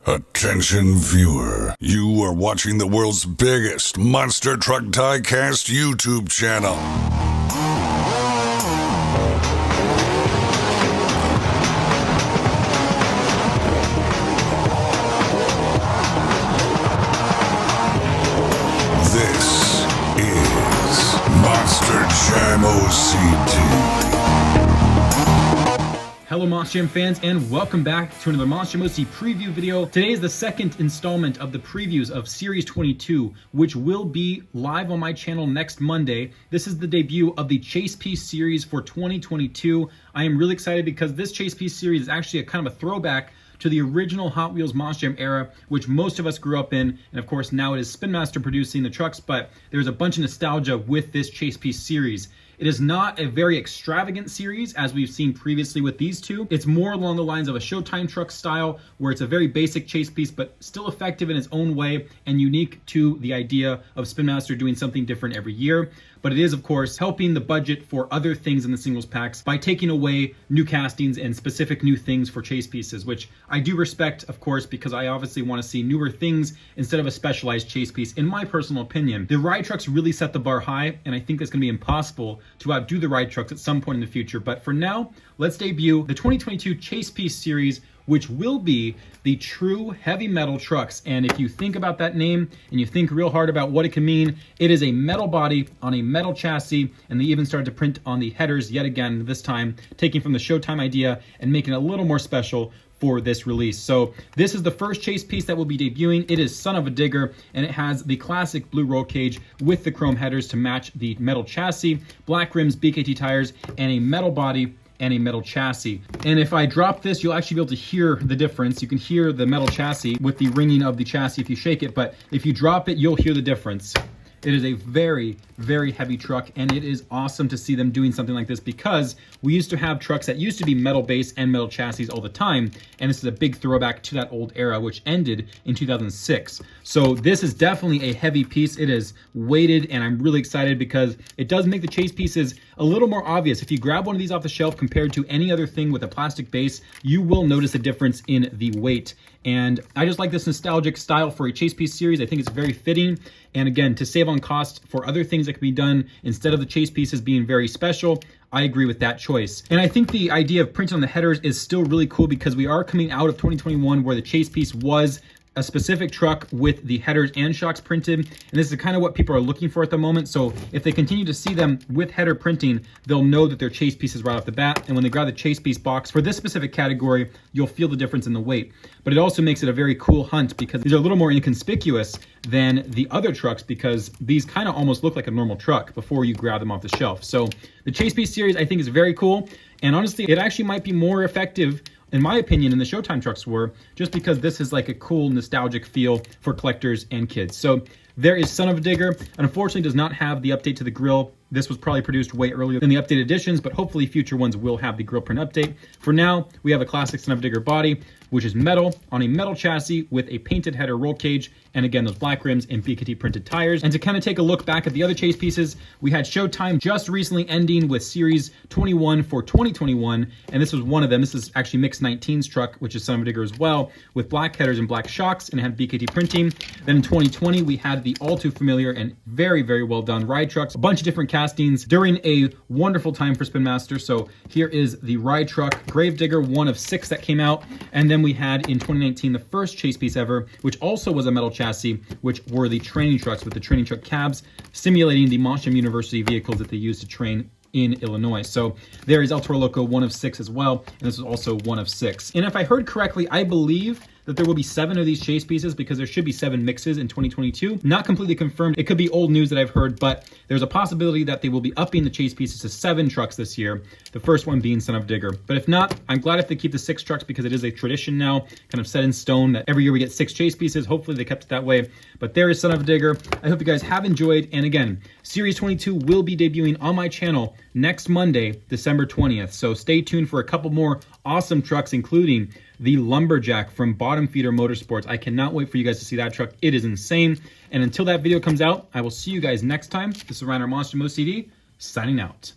Attention viewer, you are watching the world's biggest monster truck diecast YouTube channel. This is Monster Jam OCD. Hello Monster Jam fans, and welcome back to another Monster Jam OCD preview video. Today is the second installment of the previews of Series 22, which will be live on my channel next Monday. This is the debut of the Chase Piece series for 2022. I am really excited because this Chase Piece series is actually a kind of a throwback to the original Hot Wheels Monster Jam era, which most of us grew up in, and of course now it is Spin Master producing the trucks, but there's a bunch of nostalgia with this Chase Piece series. It is not a very extravagant series as we've seen previously with these two. It's more along the lines of a Showtime truck style, where it's a very basic chase piece, but still effective in its own way and unique to the idea of Spin Master doing something different every year. But it is, of course, helping the budget for other things in the singles packs by taking away new castings and specific new things for chase pieces, which I do respect, of course, because I obviously want to see newer things instead of a specialized chase piece, in my personal opinion. The Rye Trucks really set the bar high, and I think it's going to be impossible to outdo the Rye Trucks at some point in the future. But for now, let's debut the 2022 Chase Piece series, which will be the true heavy metal trucks. And if you think about that name and you think real hard about what it can mean, it is a metal body on a metal chassis, and they even started to print on the headers yet again, this time taking from the Showtime idea and making it a little more special for this release. So this is the first chase piece that will be debuting. It is Son-Uva Digger, and it has the classic blue roll cage with the chrome headers to match the metal chassis, black rims, BKT tires, and a metal body and a metal chassis. And if I drop this, you'll actually be able to hear the difference. You can hear the metal chassis with the ringing of the chassis if you shake it, but if you drop it, you'll hear the difference. It is a very, very heavy truck, and it is awesome to see them doing something like this because we used to have trucks that used to be metal base and metal chassis all the time, and this is a big throwback to that old era, which ended in 2006. So this is definitely a heavy piece. It is weighted, and I'm really excited because it does make the chase pieces a little more obvious. If you grab one of these off the shelf compared to any other thing with a plastic base, you will notice a difference in the weight. And I just like this nostalgic style for a chase piece series. I think it's very fitting. And again, to save on cost for other things that can be done instead of the chase pieces being very special, I agree with that choice. And I think the idea of printing on the headers is still really cool because we are coming out of 2021 where the chase piece was a specific truck with the headers and shocks printed, and this is kind of what people are looking for at the moment. So if they continue to see them with header printing, they'll know that they're chase pieces right off the bat, and when they grab the chase piece box for this specific category, you'll feel the difference in the weight. But it also makes it a very cool hunt because these are a little more inconspicuous than the other trucks because these kind of almost look like a normal truck before you grab them off the shelf. So the chase piece series I think is very cool, and honestly it actually might be more effective in my opinion, in the Showtime trucks were, just because this is like a cool nostalgic feel for collectors and kids. So there is Son-Uva Digger, and unfortunately does not have the update to the grill. This was probably produced way earlier than the updated editions, but hopefully future ones will have the grill print update. For now, we have a classic Son-Uva Digger body, which is metal on a metal chassis with a painted header roll cage, and again, those black rims and BKT printed tires. And to kind of take a look back at the other chase pieces, we had Showtime just recently ending with Series 21 for 2021, and this was one of them. This is actually Mix 19's truck, which is Son-Uva Digger as well, with black headers and black shocks, and it had BKT printing. Then in 2020, we had the all too familiar and very, very well done Rye Trucks, a bunch of different castings during a wonderful time for Spin Master. So here is the Rye Truck Gravedigger, one of 6 that came out, and then we had in 2019 the first chase piece ever, which also was a metal chassis, which were the training trucks with the training truck cabs, simulating the Monster Jam University vehicles that they used to train in Illinois. So there is El Toro Loco, one of 6 as well, and this is also one of 6. And if I heard correctly, I believe that there will be 7 of these chase pieces because there should be 7 mixes in 2022. Not completely confirmed. It could be old news that I've heard, but there's a possibility that they will be upping the chase pieces to 7 trucks this year, the first one being Son-Uva Digger. But if not, I'm glad if they keep the 6 trucks because it is a tradition now, kind of set in stone, that every year we get 6 chase pieces. Hopefully they kept it that way. But there is Son-Uva Digger. I hope you guys have enjoyed. And again, Series 22 will be debuting on my channel next Monday, December 20th. So stay tuned for a couple more awesome trucks, including the Lumberjack from Bottom Feeder Motorsports. I cannot wait for you guys to see that truck. It is insane. And until that video comes out, I will see you guys next time. This is Ryan, Monster Jam OCD, signing out.